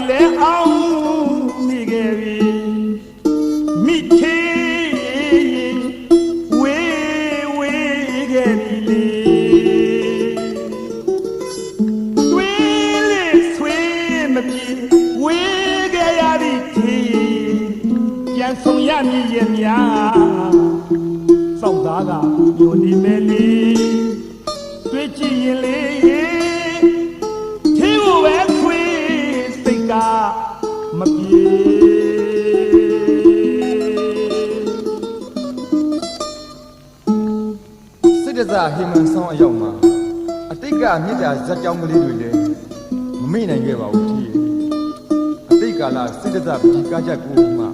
လဲအောင်မိခဲ့ပြီမိသေးဝေးဝေးခဲ့ပြီလေတွေးလေဆွေးမပြေဝေးခဲ့ရသည်ခေပြန်ဆုံရမည်ရဲ့များစောင့်သားကမျိုးနေမယ်လေတွေးကြည့်ရင်လေသေးကိုပဲခွေးစိတ်ကမပြေစိတ်တစားဟိမန်ဆောင်အရောက်မှာအတိတ်ကမြစ်တာဇက်ကြောင်းကလေးတွေလည်းမမေ့နိုင်ခဲ့ပါဘူးထီးအတိတ်ကာလစိတ်တစားပကြီးကားချက်ကိုမှ